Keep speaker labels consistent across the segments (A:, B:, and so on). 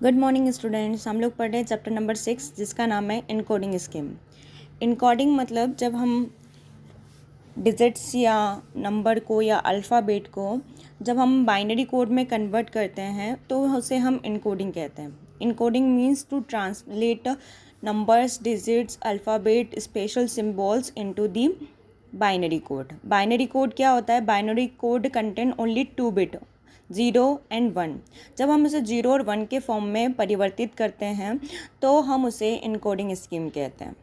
A: Good morning students. हम लोग पढ़ रहे हैं चैप्टर नंबर 6 जिसका नाम है इनकोडिंग स्कीम। इनकोडिंग मतलब जब हम डिजिट्स या नंबर को या अल्फ़ाबेट को जब हम बाइनरी कोड में कन्वर्ट करते हैं तो उसे हम इनकोडिंग कहते हैं। Encoding means to translate numbers, digits, alphabet, special symbols into the binary code. Binary code क्या होता है? Binary code contain only 2 bit, 0 and 1। जब हम उसे 0 और 1 के फॉर्म में परिवर्तित करते हैं तो हम उसे इनकोडिंग स्कीम कहते हैं।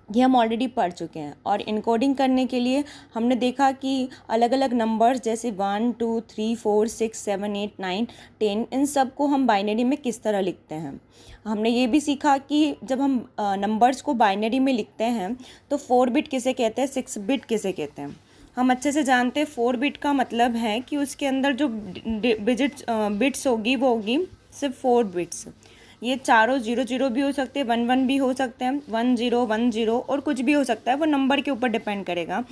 A: ये हम ऑलरेडी पढ़ चुके हैं। और इनकोडिंग करने के लिए हमने देखा कि अलग अलग नंबर्स जैसे 1 2 3 4 6 7 8 9 10 इन सब को हम बाइनरी में किस तरह लिखते हैं। हमने ये भी सीखा कि जब हम नंबर्स को बाइनरी में लिखते हैं तो 4 बिट किसे कहते हैं, 6 बिट किसे कहते हैं। हम अच्छे से जानते हैं 4 बिट का मतलब है कि उसके अंदर जो बिट्स होगी वो होगी सिर्फ 4 बिट्स। ये चारों 0 0 भी हो सकते हैं, 1 1 भी हो सकते हैं, 1 0 1 0 और कुछ भी हो सकता है। वो नंबर के ऊपर डिपेंड करेगा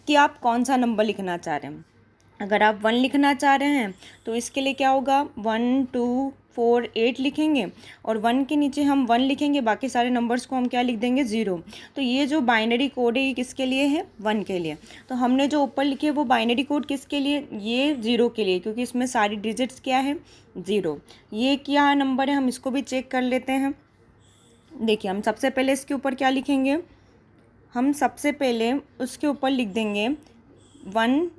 A: कि आप कौन सा नंबर लिखना चाह रहे हैं। अगर आप 1 लिखना चाह रहे हैं तो इसके लिए क्या होगा, 1 2 4 8 लिखेंगे और 1 के नीचे हम 1 लिखेंगे, बाकी सारे नंबर्स को हम क्या लिख देंगे, 0। तो ये जो बाइनरी कोड है ये किसके लिए है, 1 के लिए। तो हमने जो ऊपर लिखे है वो बाइनरी कोड किसके लिए, ये 0 के लिए, क्योंकि इसमें सारी डिजिट्स क्या है, 0। ये क्या नंबर है हम इसको भी चेक कर लेते हैं। देखिए हम सबसे पहले इसके ऊपर क्या लिखेंगे, हम सबसे पहले उसके ऊपर लिख देंगे 1।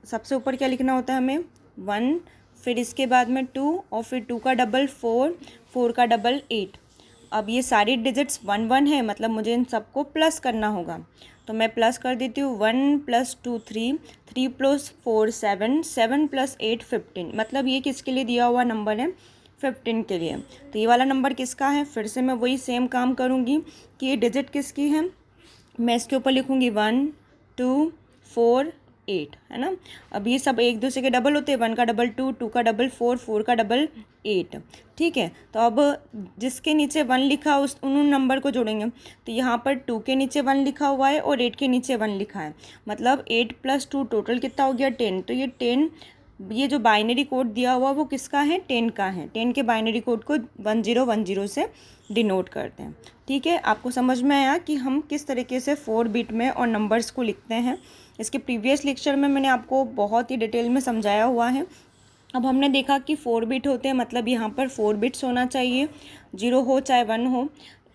A: सबसे ऊपर क्या लिखना होता है हमें, 1, फिर इसके बाद में 2 और फिर 2 का डबल 4, 4 का डबल 8। अब ये सारी डिजिट्स 1 1 है, मतलब मुझे इन सबको प्लस करना होगा। तो मैं प्लस कर देती हूँ, 1 + 2 3, 3 + 4 7, 7 + 8 15। मतलब ये किसके लिए दिया हुआ नंबर है, 15 के लिए। तो ये वाला नंबर किसका है, फिर से मैं वही सेम काम करूँगी कि ये डिजिट किसकी है। मैं इसके ऊपर लिखूँगी 1 2 4 8, है ना। अब ये सब एक दूसरे के डबल होते हैं, 1 का डबल 2, 2 का डबल 4, 4 का डबल 8। ठीक है, तो अब जिसके नीचे 1 लिखा उस उन नंबर को जोड़ेंगे। तो यहाँ पर 2 के नीचे 1 लिखा हुआ है और 8 के नीचे 1 लिखा है, मतलब 8 + 2 टोटल कितना हो गया, 10। तो ये 10, ये जो बाइनरी कोड दिया हुआ वो किसका है, 10 का है। 10 के बाइनरी कोड को 1 0 1 0 से डिनोट करते हैं। ठीक है, आपको समझ में आया कि हम किस तरीके से 4 बिट में और नंबर्स को लिखते हैं। इसके प्रीवियस लेक्चर में मैंने आपको बहुत ही डिटेल में समझाया हुआ है। अब हमने देखा कि 4 बिट होते हैं, मतलब यहाँ पर 4 बिट्स होना चाहिए, 0 हो चाहे 1 हो।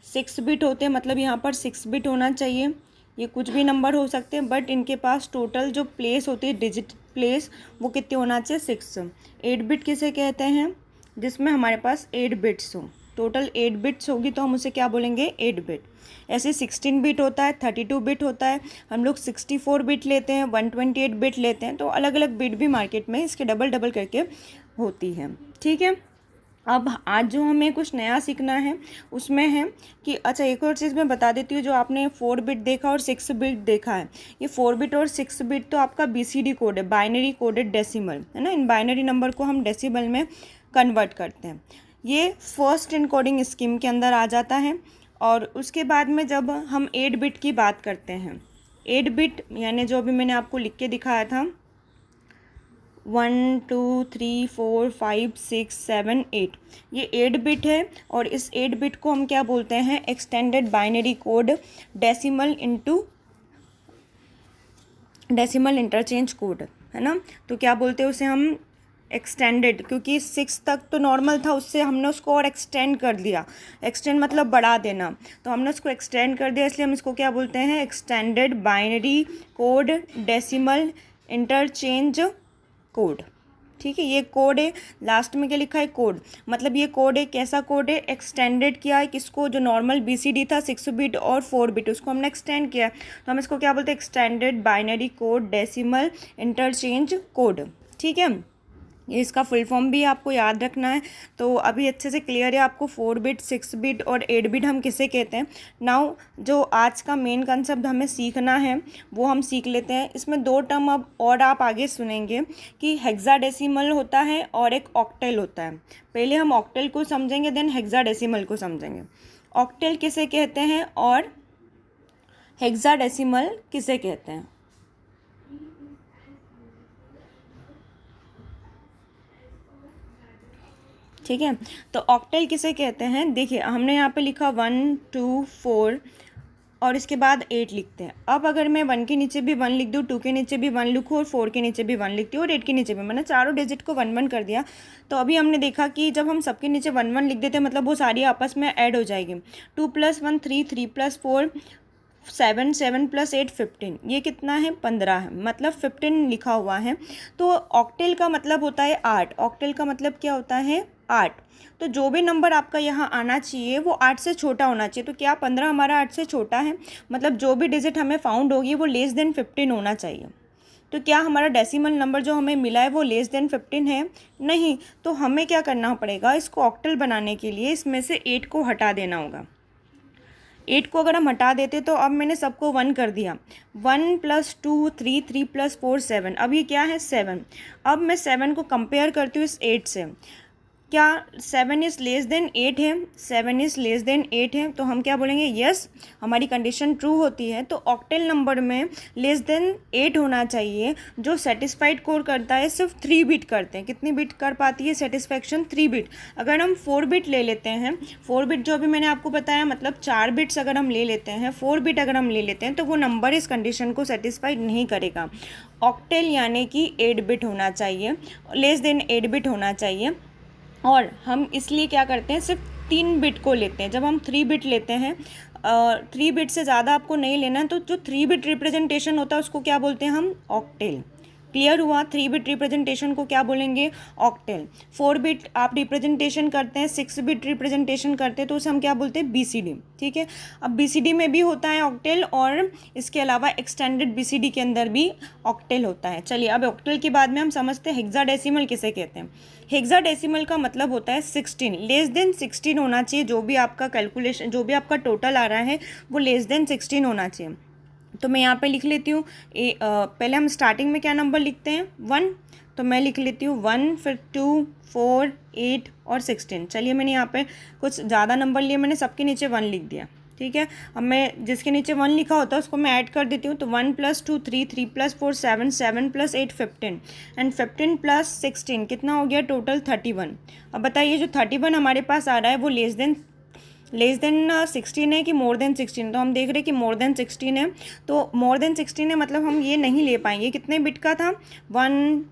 A: 6 बिट होते हैं, मतलब यहाँ पर 6 बिट होना चाहिए। ये कुछ भी नंबर हो सकते हैं, बट इनके पास टोटल जो प्लेस होती है, डिजिट प्लेस, वो कितने होना चाहिए, 6। 8 बिट किसे कहते हैं, जिसमें हमारे पास 8 बिट्स हो। टोटल 8 बिट्स होगी तो हम उसे क्या बोलेंगे, 8 बिट। ऐसे 16 बिट होता है, 32 बिट होता है, हम लोग 64 बिट लेते हैं, 128 बिट लेते हैं। तो अलग अलग बिट भी मार्केट में इसके डबल डबल करके होती है। ठीक है, अब आज जो हमें कुछ नया सीखना है उसमें है कि अच्छा एक और चीज़ मैं बता देती हूँ। जो आपने 4 बिट देखा और 6 बिट देखा है, ये 4 बिट और 6 बिट तो आपका BCD कोड है, बाइनरी कोडेड डेसिमल, है ना। इन बाइनरी नंबर को हम डेसिमल में कन्वर्ट करते हैं। ये फर्स्ट इनकोडिंग स्कीम के अंदर आ जाता है। और उसके बाद में जब हम 8 बिट की बात करते हैं, 8 बिट यानी जो अभी मैंने आपको लिख के दिखाया था, 1 2 3 4 5 6 7 8, ये 8 बिट है। और इस 8 बिट को हम क्या बोलते हैं, extended binary code decimal interchange code, है ना। तो क्या बोलते हैं उसे हम, एक्सटेंडेड, क्योंकि 6 तक तो नॉर्मल था, उससे हमने उसको और एक्सटेंड कर दिया। एक्सटेंड मतलब बढ़ा देना, तो हमने उसको एक्सटेंड कर दिया, इसलिए हम इसको क्या बोलते हैं, extended binary code decimal interchange code. ठीक है, ये कोड है, लास्ट में क्या लिखा है, कोड। मतलब ये कोड है, कैसा कोड है, एक्सटेंडेड किया है किसको, जो नॉर्मल BCD था 6 बिट और 4 बिट, उसको हमने एक्सटेंड किया। तो हम इसको क्या बोलते हैं, extended binary code decimal interchange code. ठीक है, ये इसका फुल फॉर्म भी आपको याद रखना है। तो अभी अच्छे से क्लियर है आपको 4 बिट 6 बिट और 8 बिट हम किसे कहते हैं। नाउ जो आज का मेन कंसेप्ट हमें सीखना है वो हम सीख लेते हैं। इसमें 2 टर्म अब और आप आगे सुनेंगे कि हेक्साडेसिमल होता है और एक ऑक्टेल होता है। पहले हम ऑक्टेल को समझेंगे, देन हेक्साडेसिमल को समझेंगे। ऑक्टेल किसे कहते हैं और हेक्साडेसिमल किसे कहते हैं। ठीक है। तो ऑक्टल किसे कहते हैं, देखिए हमने यहाँ पे लिखा 1 2 4 और इसके बाद 8 लिखते हैं। अब अगर मैं 1 के नीचे भी 1 लिख दूँ, 2 के नीचे भी 1 लिखूँ और 4 के नीचे भी 1 लिखती हूँ और 8 के नीचे भी, मैंने चारों डिजिट को 1 1 कर दिया। तो अभी हमने देखा कि जब हम सबके नीचे 1 1 लिख देते हैं मतलब वो सारी आपस में ऐड हो जाएगी। 2 + 1 3, 3 + 4 7, 7 + 8 15, ये कितना है 15 है, मतलब 15 लिखा हुआ है। तो ऑक्टेल का मतलब होता है 8, ऑक्टेल का मतलब क्या होता है 8। तो जो भी नंबर आपका यहाँ आना चाहिए वो 8 से छोटा होना चाहिए। तो क्या 15 हमारा 8 से छोटा है, मतलब जो भी डिजिट हमें फाउंड होगी वो लेस देन 15 होना चाहिए। तो क्या हमारा डेसिमल नंबर जो हमें मिला है वो लेस देन 15 है, नहीं। तो हमें क्या करना पड़ेगा, इसको ऑक्टल बनाने के लिए इसमें से 8 को हटा देना होगा। 8 को अगर हम हटा देते तो अब मैंने सबको 1 कर दिया। 1 + 2 3, 3 + 4 7, अब ये क्या है 7। अब मैं 7 को कंपेयर करती हूँ इस 8 से, क्या 7 इज़ लेस देन 8 है, 7 इज़ लेस देन 8 है। तो हम क्या बोलेंगे, यस हमारी कंडीशन ट्रू होती है। तो ऑक्टेल नंबर में लेस देन 8 होना चाहिए। जो सेटिस्फाइड कोड करता है सिर्फ 3 बिट करते हैं, कितनी बिट कर पाती है सेटिस्फैक्शन 3 बिट। अगर हम 4 बिट ले लेते हैं, 4 बिट जो अभी मैंने आपको बताया मतलब 4 बिट्स अगर हम ले लेते हैं, 4 बिट अगर हम ले लेते हैं तो वो नंबर इस कंडीशन को सेटिस्फाइड नहीं करेगा। ऑक्टेल यानी कि 8 बिट होना चाहिए, लेस देन 8 बिट होना चाहिए। और हम इसलिए क्या करते हैं, सिर्फ 3 बिट को लेते हैं। जब हम 3 बिट लेते हैं, 3 बिट से ज़्यादा आपको नहीं लेना है, तो जो 3 बिट रिप्रेजेंटेशन होता है उसको क्या बोलते हैं हम, ऑक्टेल। क्लियर हुआ, 3 बिट रिप्रेजेंटेशन को क्या बोलेंगे, ऑक्टेल। 4 बिट आप रिप्रेजेंटेशन करते हैं, 6 बिट रिप्रेजेंटेशन करते हैं तो उसे हम क्या बोलते हैं, BCD। ठीक है, अब BCD में भी होता है ऑक्टेल और इसके अलावा एक्सटेंडेड BCD के अंदर भी ऑक्टेल होता है। चलिए अब ऑक्टेल के बाद में हम समझते हैं हेक्साडेसिमल किसे कहते हैं। हेक्साडेसिमल का मतलब होता है 16, लेस देन 16 होना चाहिए। जो भी आपका कैलकुलेशन, जो भी आपका टोटल आ रहा है वो लेस देन 16 होना चाहिए। तो मैं यहाँ पे लिख लेती हूँ, पहले हम स्टार्टिंग में क्या नंबर लिखते हैं 1, तो मैं लिख लेती हूँ 1, फिर 2 4 8 और 16। चलिए मैंने यहाँ पे कुछ ज़्यादा नंबर लिए, मैंने सबके नीचे 1 लिख दिया। ठीक है, अब मैं जिसके नीचे 1 लिखा होता है उसको मैं ऐड कर देती हूँ। तो 1 + 2 3, 3 + 4 7, 7 + 8 15 एंड 15 + 16 कितना हो गया टोटल 31। अब बताइए जो 31 हमारे पास आ रहा है वो लेस देन 16 है कि मोर देन 16। तो हम देख रहे हैं कि मोर देन 16 है। तो मोर देन 16 है मतलब हम ये नहीं ले पाएंगे। कितने बिट का था, 1,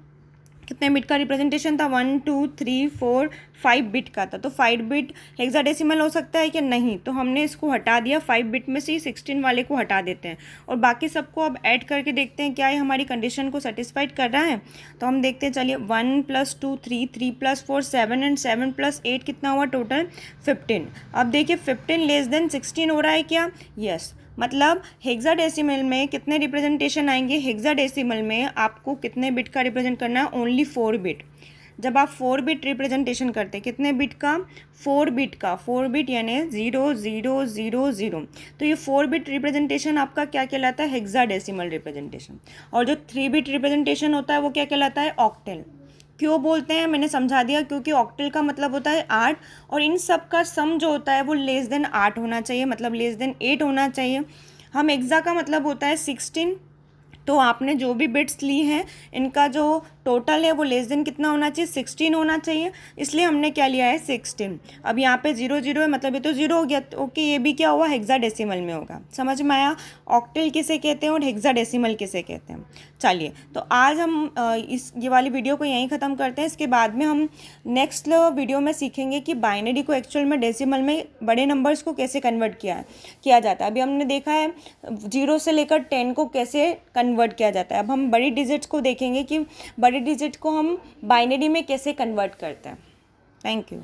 A: कितने बिट का रिप्रेजेंटेशन था, 1 2 3 4 5 बिट का था। तो 5 बिट हेक्साडेसिमल हो सकता है कि नहीं, तो हमने इसको हटा दिया। 5 बिट में से 16 वाले को हटा देते हैं और बाकी सबको अब ऐड करके देखते हैं क्या ये हमारी कंडीशन को सेटिस्फाइड कर रहा है। तो हम देखते हैं, चलिए 1 + 2 3, 3 + 4 7 एंड 7 + 8 कितना हुआ टोटल 15। अब देखिए 15 लेस देन 16 हो रहा है क्या, यस। मतलब हेक्साडेसिमल में कितने रिप्रेजेंटेशन आएंगे, हेक्साडेसिमल में आपको कितने बिट का रिप्रेजेंट करना है, ओनली 4 बिट। जब आप 4 बिट रिप्रेजेंटेशन करते हैं, कितने बिट का, 4 बिट का, 4 बिट यानी 0 0 0 0। तो ये 4 बिट रिप्रेजेंटेशन आपका क्या कहलाता है, हेक्साडेसिमल रिप्रेजेंटेशन। और जो 3 बिट रिप्रेजेंटेशन होता है वो क्या कहलाता है, ऑक्टेल। क्यों बोलते हैं मैंने समझा दिया, क्योंकि ऑक्टेल का मतलब होता है 8 और इन सब का सम जो होता है वो लेस देन 8 होना चाहिए, मतलब लेस देन 8 होना चाहिए। हम हेक्सा का मतलब होता है 16। तो आपने जो भी बिट्स ली हैं इनका जो टोटल है वो लेस देन कितना होना चाहिए, 16 होना चाहिए। इसलिए हमने क्या लिया है 16। अब यहाँ पे 0 0 है मतलब ये तो 0 हो गया। तो ओके, ये भी क्या हुआ, हेक्साडेसिमल में होगा। समझ में आया, ऑक्टेल किसे कहते हैं और हेक्साडेसिमल किसे कहते हैं। चलिए तो आज हम ये वाली वीडियो को यहीं ख़त्म करते हैं। इसके बाद में हम नेक्स्ट वीडियो में सीखेंगे कि बाइनरी को एक्चुअल में डेसिमल में बड़े नंबर्स को कैसे कन्वर्ट किया जाता है। अभी हमने देखा है 0 से लेकर 10 को कैसे कन्वर्ट किया जाता है। अब हम बड़ी डिजिट्स को देखेंगे कि बड़ी डिजिट को हम बाइनरी में कैसे कन्वर्ट करते हैं। Thank you.